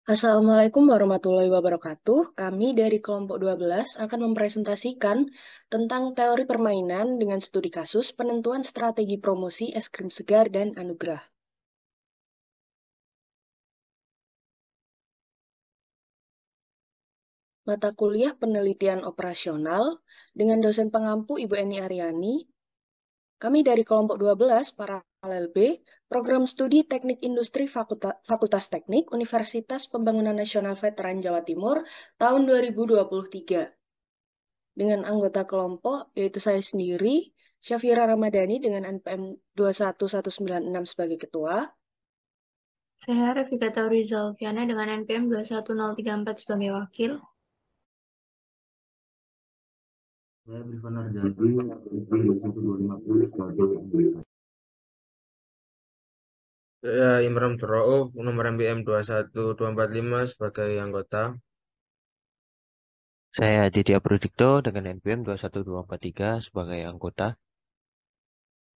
Assalamualaikum warahmatullahi wabarakatuh. Kami dari kelompok 12 akan mempresentasikan tentang teori permainan dengan studi kasus penentuan strategi promosi es krim segar dan anugerah. Mata kuliah penelitian operasional dengan dosen pengampu Ibu Eni Aryani. Kami dari kelompok 12 Paralel B, Program Studi Teknik Industri Fakultas Teknik Universitas Pembangunan Nasional Veteran Jawa Timur tahun 2023. Dengan anggota kelompok, yaitu saya sendiri, Syafira Ramadhani dengan NPM 21196 sebagai ketua, Saya Revika Tauri Zalfiana dengan NPM 21034 sebagai wakil. Saya Brifan Arjadi, NPM 21250 sebagai anggota. Saya Imram Rauf, nomor MBM 21245 sebagai anggota. Saya Aditya Prodikto dengan NPM 21243 sebagai anggota.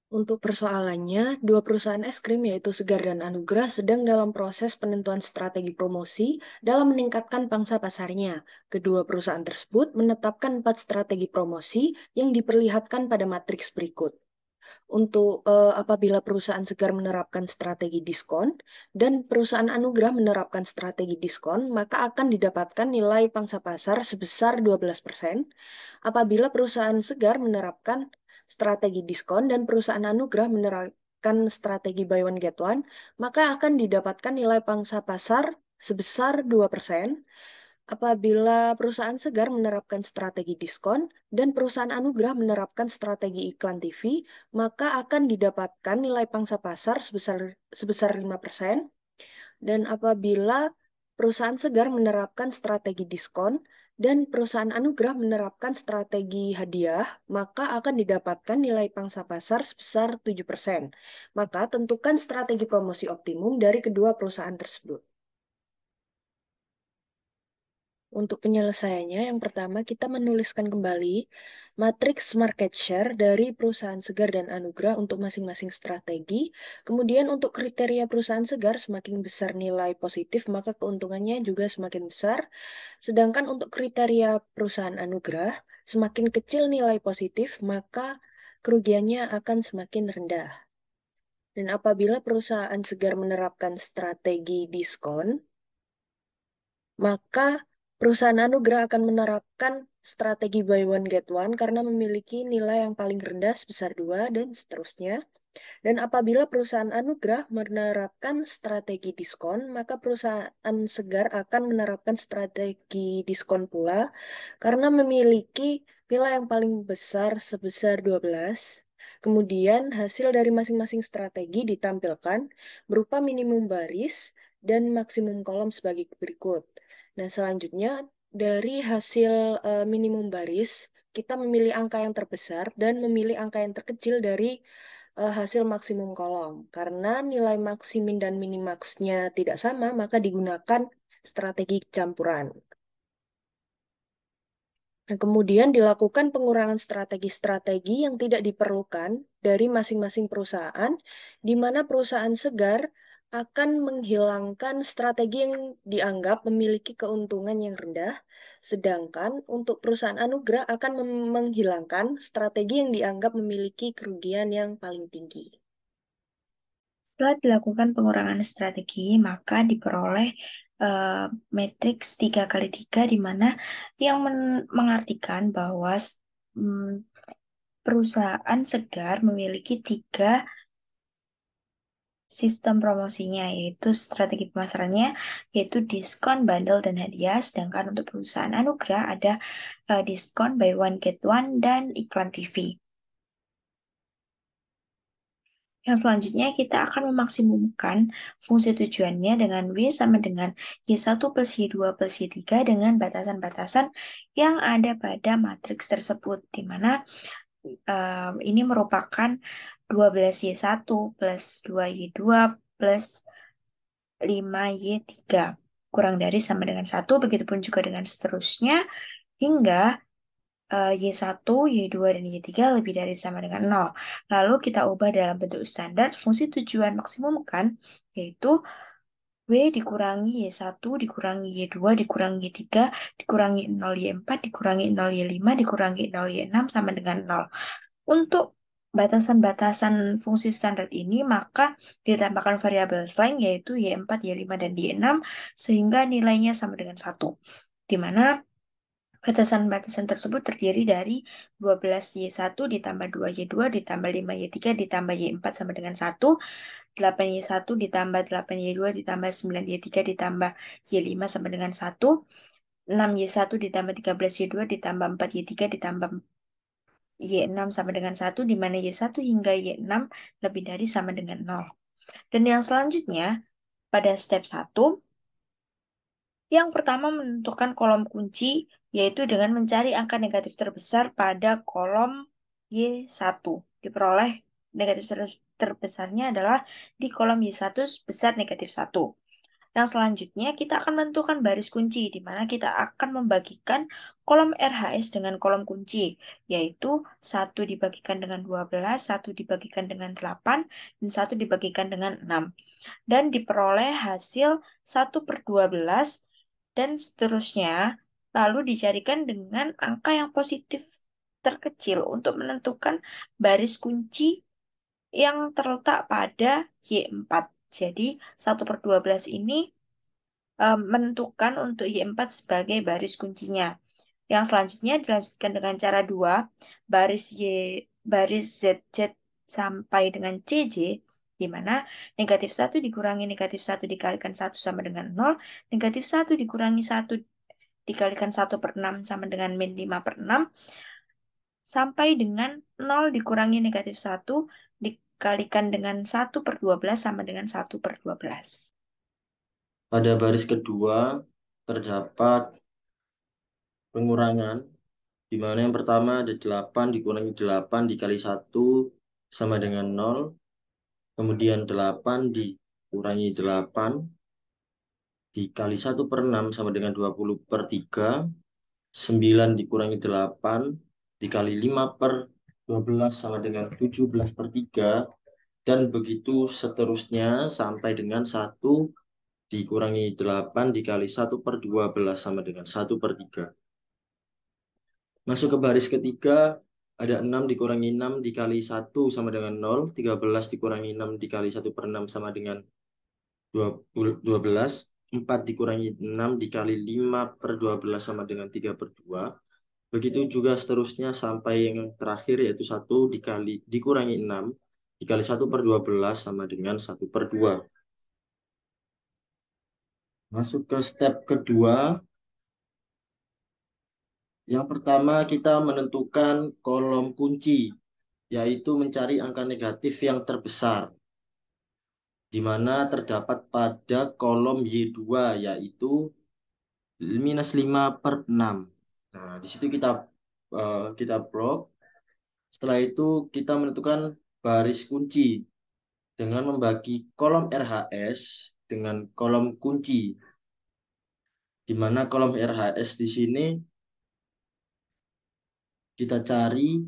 untuk persoalannya, dua perusahaan es krim yaitu Segar dan Anugrah sedang dalam proses penentuan strategi promosi dalam meningkatkan pangsa pasarnya. Kedua perusahaan tersebut menetapkan 4 strategi promosi yang diperlihatkan pada matriks berikut. Untuk apabila perusahaan Segar menerapkan strategi diskon dan perusahaan Anugrah menerapkan strategi diskon, maka akan didapatkan nilai pangsa pasar sebesar 12%. Apabila perusahaan Segar menerapkan strategi diskon dan perusahaan Anugrah menerapkan strategi buy one get one, maka akan didapatkan nilai pangsa pasar sebesar 2%. Apabila perusahaan Segar menerapkan strategi diskon dan perusahaan Anugrah menerapkan strategi iklan TV, maka akan didapatkan nilai pangsa pasar sebesar 5%. Dan apabila perusahaan Segar menerapkan strategi diskon dan perusahaan Anugrah menerapkan strategi hadiah, maka akan didapatkan nilai pangsa pasar sebesar 7%. Maka tentukan strategi promosi optimum dari kedua perusahaan tersebut. Untuk penyelesaiannya, yang pertama kita menuliskan kembali matriks market share dari perusahaan Segar dan Anugrah untuk masing-masing strategi. Kemudian untuk kriteria perusahaan Segar, semakin besar nilai positif, maka keuntungannya juga semakin besar. Sedangkan untuk kriteria perusahaan Anugrah, semakin kecil nilai positif, maka kerugiannya akan semakin rendah. Dan apabila perusahaan Segar menerapkan strategi diskon, maka perusahaan Anugrah akan menerapkan strategi buy one get one karena memiliki nilai yang paling rendah sebesar 2 dan seterusnya. Dan apabila perusahaan Anugrah menerapkan strategi diskon, maka perusahaan Segar akan menerapkan strategi diskon pula karena memiliki nilai yang paling besar sebesar 12. Kemudian hasil dari masing-masing strategi ditampilkan berupa minimum baris dan maksimum kolom sebagai berikut. Nah, selanjutnya dari hasil minimum baris, kita memilih angka yang terbesar dan memilih angka yang terkecil dari hasil maksimum kolom. Karena nilai maksimin dan minimaxnya tidak sama, maka digunakan strategi campuran. Nah, kemudian dilakukan pengurangan strategi-strategi yang tidak diperlukan dari masing-masing perusahaan, di mana perusahaan Segar akan menghilangkan strategi yang dianggap memiliki keuntungan yang rendah, sedangkan untuk perusahaan Anugrah akan menghilangkan strategi yang dianggap memiliki kerugian yang paling tinggi. Setelah dilakukan pengurangan strategi, maka diperoleh matriks 3x3 di mana yang mengartikan bahwa perusahaan Segar memiliki 3 sistem promosinya, yaitu strategi pemasarannya, yaitu diskon, bundle, dan hadiah. Sedangkan untuk perusahaan Anugrah ada diskon, buy one get one, dan iklan TV. Yang selanjutnya kita akan memaksimumkan fungsi tujuannya dengan W sama dengan Y1 plus Y2 plus Y3 dengan batasan-batasan yang ada pada matriks tersebut, di mana ini merupakan 12Y1 plus 2Y2 plus 5Y3 kurang dari sama dengan 1, begitupun juga dengan seterusnya, hingga Y1, Y2, dan Y3 lebih dari sama dengan 0. Lalu kita ubah dalam bentuk standar fungsi tujuan maksimum kan, yaitu W dikurangi Y1 dikurangi Y2 dikurangi Y3 dikurangi 0 Y4 dikurangi 0 Y5 dikurangi 0 Y6 sama dengan 0. Untuk batasan-batasan fungsi standar ini maka ditambahkan variabel selain yaitu Y4, Y5, dan Y6 sehingga nilainya sama dengan 1. Di mana batasan-batasan tersebut terdiri dari 12Y1 ditambah 2Y2 ditambah 5Y3 ditambah Y4 sama dengan 1, 8Y1 ditambah 8Y2 ditambah 9Y3 ditambah Y5 sama dengan 1, 6Y1 ditambah 13Y2 ditambah 4Y3 ditambah Y6 sama dengan 1, di mana Y1 hingga Y6 lebih dari sama dengan 0. Dan yang selanjutnya, pada step 1, yang pertama menentukan kolom kunci, yaitu dengan mencari angka negatif terbesar pada kolom Y1. Diperoleh negatif terbesarnya adalah di kolom Y1 sebesar negatif 1. Yang selanjutnya, kita akan menentukan baris kunci, di mana kita akan membagikan kolom RHS dengan kolom kunci, yaitu 1 dibagikan dengan 12, 1 dibagikan dengan 8, dan 1 dibagikan dengan 6. Dan diperoleh hasil 1/12, dan seterusnya, lalu dicarikan dengan angka yang positif terkecil untuk menentukan baris kunci yang terletak pada Y4. Jadi, 1/12 ini menentukan untuk Y4 sebagai baris kuncinya. Yang selanjutnya dilanjutkan dengan cara 2, baris ZZ sampai dengan CJ, di mana negatif 1 dikurangi negatif 1 dikalikan 1 sama dengan 0, negatif 1 dikurangi 1 dikalikan 1/6 sama dengan min 5/6, sampai dengan 0 dikurangi negatif 1 dikalikan dengan 1/12 sama dengan 1/12. Pada baris kedua terdapat pengurangan, di mana yang pertama ada 8 dikurangi 8 dikali 1 sama dengan 0. Kemudian 8 dikurangi 8 dikali 1/6 sama dengan 20/3. 9 dikurangi 8 dikali 5/12 sama dengan 17/3. Dan begitu seterusnya sampai dengan 1 dikurangi 8 dikali 1/12 sama dengan 1/3. Masuk ke baris ketiga, ada 6 dikurangi 6 dikali 1 sama dengan 0, 13 dikurangi 6 dikali 1/6 sama dengan 12, 4 dikurangi 6 dikali 5/12 sama dengan 3/2. Begitu juga seterusnya sampai yang terakhir yaitu 1 dikurangi 6 dikali 1/12 sama dengan 1/2. Masuk ke step kedua. Yang pertama kita menentukan kolom kunci, yaitu mencari angka negatif yang terbesar, di mana terdapat pada kolom Y2, yaitu minus 5/6. Nah, di situ kita plot. Setelah itu kita menentukan baris kunci dengan membagi kolom RHS dengan kolom kunci, di mana kolom RHS di sini kita cari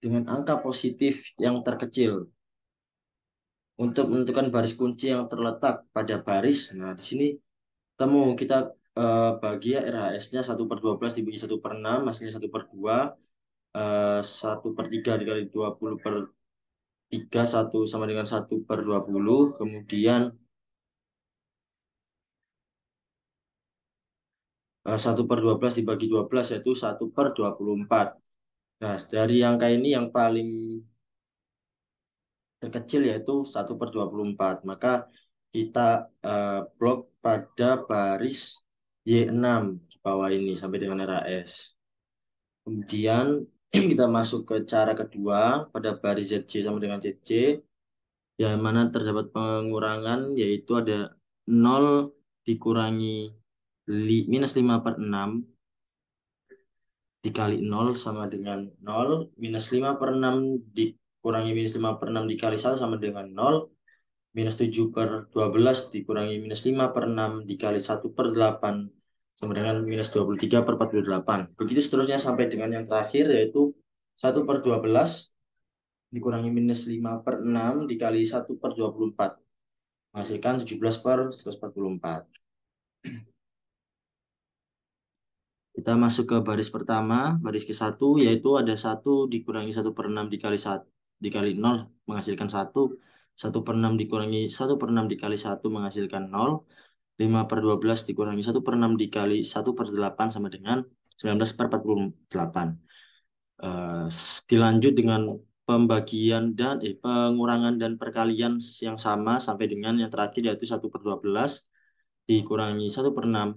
dengan angka positif yang terkecil untuk menentukan baris kunci yang terletak pada baris. Nah, di sini kita bagi ya RHS-nya 1/12 dibagi 1/6, hasilnya 1/2, 1/3 dikali 20/3, 1 sama dengan 1/20, kemudian 1/12 dibagi 12 yaitu 1/24. Nah, dari angka ini yang paling terkecil yaitu 1/24. Maka kita blok pada baris Y6 di bawah ini sampai dengan RAS. Kemudian kita masuk ke cara kedua pada baris ZC sama dengan CC, yang mana terdapat pengurangan yaitu ada 0 dikurangi minus 5/6 dikali 0 sama dengan 0, minus 5/6 dikurangi minus 5/6 dikali 1 sama dengan 0, minus 7/12 dikurangi minus 5/6 dikali 1/8 sama dengan minus 23/48. Begitu seterusnya sampai dengan yang terakhir yaitu 1/12 dikurangi minus 5/6 dikali 1/24. menghasilkan 17/144. Kita masuk ke baris pertama, baris ke-1, yaitu ada 1 dikurangi 1/6 dikali 1 dikali 0 menghasilkan 1, 1/6 dikurangi 1/6 dikali 1 menghasilkan 0, 5/12 dikurangi 1/6 dikali 1/8 sama dengan 19/48. Dilanjut dengan pembagian dan pengurangan dan perkalian yang sama sampai dengan yang terakhir yaitu 1/12 dikurangi 1/6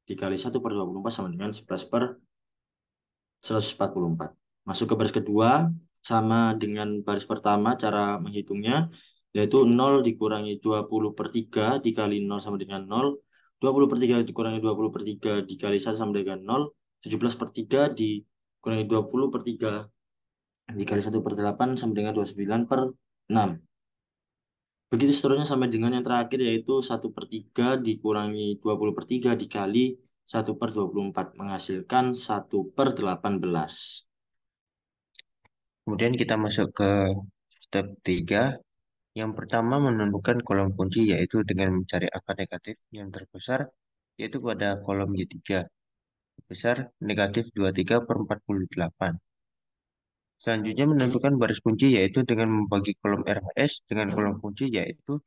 dikali 1/24 sama dengan 11/144. Masuk ke baris kedua, sama dengan baris pertama cara menghitungnya, yaitu 0 dikurangi 20/3 dikali 0 sama dengan 0, 20/3 dikurangi 20/3 dikali 1 sama dengan 0, 17/3 dikurangi 20/3 dikali 1/8 sama dengan 29/6. Begitu seterusnya sampai dengan yang terakhir yaitu 1/3 dikurangi 20/3 dikali 1/24 menghasilkan 1/18. Kemudian kita masuk ke step 3. Yang pertama menentukan kolom kunci yaitu dengan mencari angka negatif yang terbesar yaitu pada kolom Y3 besar negatif 23/48. Selanjutnya menentukan baris kunci yaitu dengan membagi kolom RHS dengan kolom kunci yaitu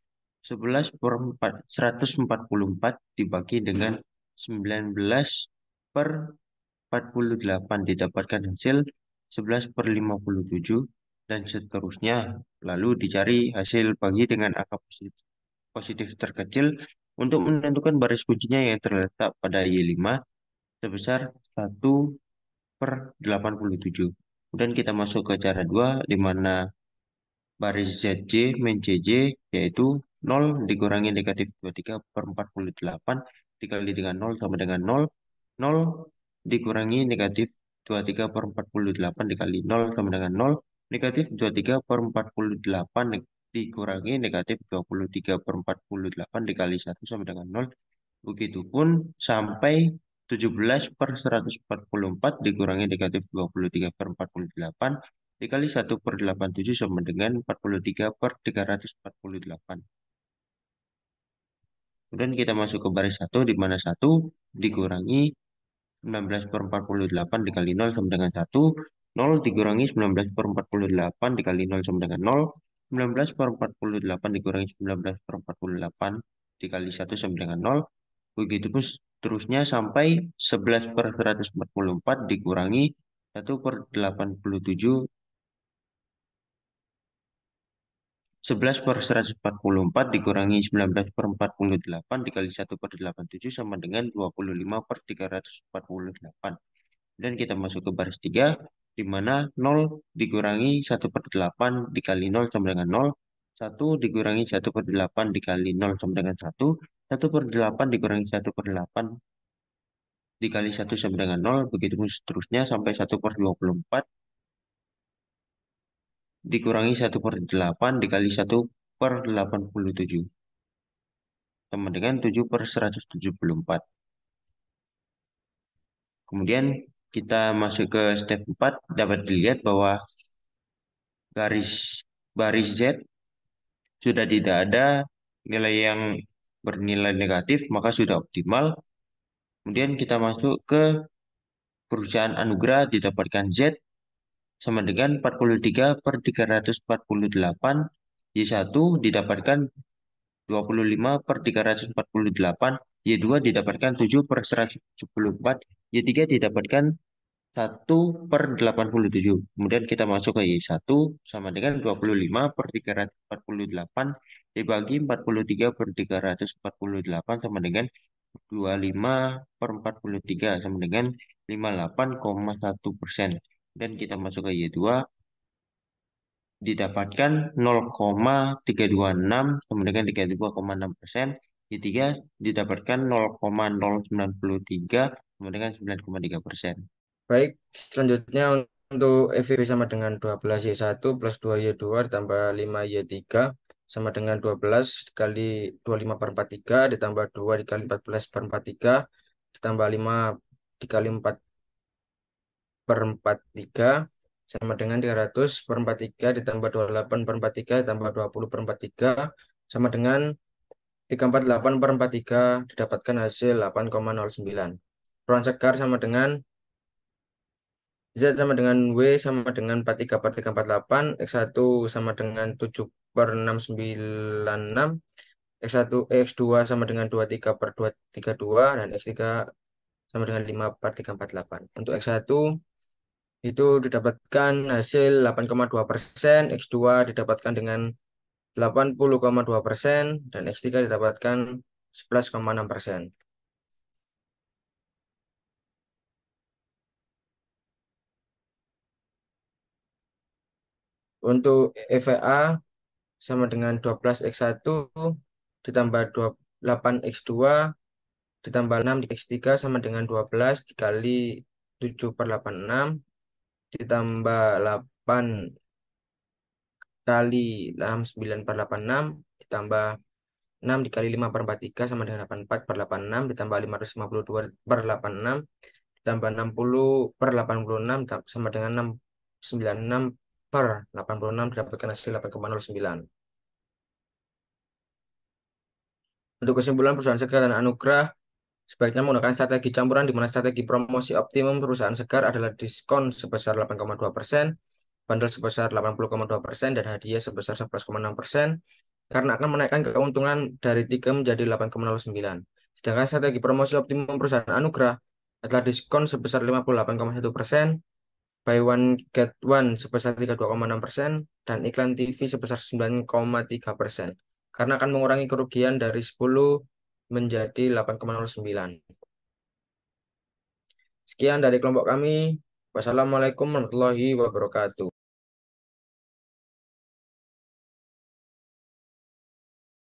11/144 dibagi dengan 19/48 didapatkan hasil 11/57 dan seterusnya. Lalu dicari hasil bagi dengan angka positif terkecil untuk menentukan baris kuncinya yang terletak pada Y5 sebesar 1/87. Kemudian kita masuk ke cara 2 di mana baris ZJ min CJ yaitu 0 dikurangi negatif 23/48 dikali dengan 0 sama dengan 0. 0 dikurangi negatif 23/48 dikali 0 sama dengan 0. Negatif 23/48 dikurangi negatif 23/48 dikali 1 sama dengan 0. Begitupun sampai 17/144 dikurangi negatif 23/48 dikali 1/87 sama dengan 43/348. Kemudian kita masuk ke baris 1 di mana 1 dikurangi 19/48 dikali 0 sama dengan 1. 0 dikurangi 19/48 dikali 0 sama dengan 0. 19/48 dikurangi 19/48 dikali 1 sama dengan 0. Begitupun seterusnya sampai 11/144 dikurangi 1/87. 11/144 dikurangi 19/48 dikali 1/87 sama dengan 25/348. Dan kita masuk ke baris 3, di mana 0 dikurangi 1/8 dikali 0 sama dengan 0. 1 dikurangi 1/8 dikali 0 sama dengan 1. 1/8 dikurangi 1/8 dikali 1 sama dengan 0. Begitu seterusnya sampai 1/24 dikurangi 1/8 dikali 1/87 sama dengan 7/174. Kemudian kita masuk ke step 4, dapat dilihat bahwa baris Z sudah tidak ada nilai yang bernilai negatif, maka sudah optimal. Kemudian kita masuk ke perusahaan Anugrah didapatkan Z sama dengan 43/348. Y1 didapatkan 25/348. Y2 didapatkan 7/174. Y3 didapatkan 1/87. Kemudian kita masuk ke Y1 sama dengan 25/348 dibagi 43/348 sama dengan 25/43 sama dengan 58,1%. Dan kita masuk ke Y2 didapatkan 0,326 sama dengan 32,6%. Y3 didapatkan 0,093 sama dengan 9,3%. Baik, selanjutnya untuk EVP sama dengan 12Y1 plus 2Y2 ditambah 5Y3 sama dengan 12 dikali 25/43 ditambah 2 dikali 14/43 ditambah 5 dikali 4/43 sama dengan 300/43 ditambah 28/43 ditambah 20/43 sama dengan 348 per 43 didapatkan hasil 8,09. Peluang segar sama dengan Z sama dengan W sama dengan 43 per 348, X1 sama dengan 7 per 696, X2 sama dengan 23 per 232, dan X3 sama dengan 5 per 348. Untuk X1 itu didapatkan hasil 8,2%, X2 didapatkan dengan 80,2%, dan X3 didapatkan 11,6%. Untuk EVA sama dengan 12X1 ditambah 8X2 ditambah 6 X3 sama dengan 12 dikali 7 per 86 ditambah 8 kali 9 per 86 ditambah 6 dikali 5 per 43 sama dengan 84 per 86 ditambah 552 per 86 ditambah 60 per 86 sama dengan 696 per 86 didapatkan hasil 8,09. Untuk kesimpulan, perusahaan Segar dan Anugrah sebaiknya menggunakan strategi campuran di mana strategi promosi optimum perusahaan Segar adalah diskon sebesar 8,2%, bundle sebesar 80,2%, dan hadiah sebesar 11,6%, karena akan menaikkan keuntungan dari 3 menjadi 8,09. Sedangkan strategi promosi optimum perusahaan Anugrah adalah diskon sebesar 58,1%, buy one get one sebesar 32,6%, dan iklan TV sebesar 9,3%, karena akan mengurangi kerugian dari 10 menjadi 8,09. Sekian dari kelompok kami. Wassalamualaikum warahmatullahi wabarakatuh.